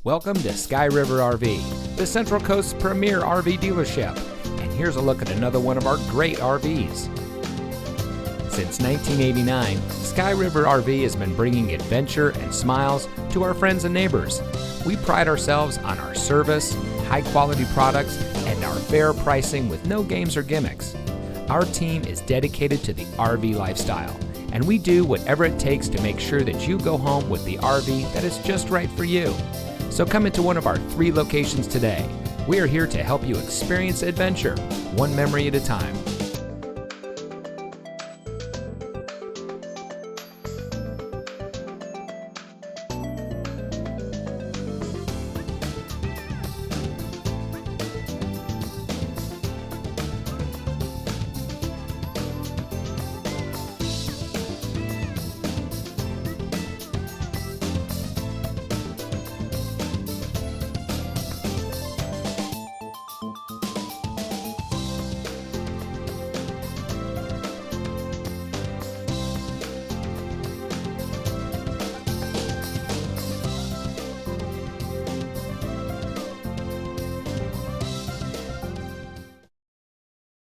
Welcome to Sky River RV, the Central Coast's premier RV dealership. And here's a look at another one of our great RVs. Since 1989, Sky River RV has been bringing adventure and smiles to our friends and neighbors. We pride ourselves on our service, high-quality products, and our fair pricing with no games or gimmicks. Our team is dedicated to the RV lifestyle, and we do whatever it takes to make sure that you go home with the RV that is just right for you. So come into one of our 3 locations today. We are here to help you experience adventure, one memory at a time.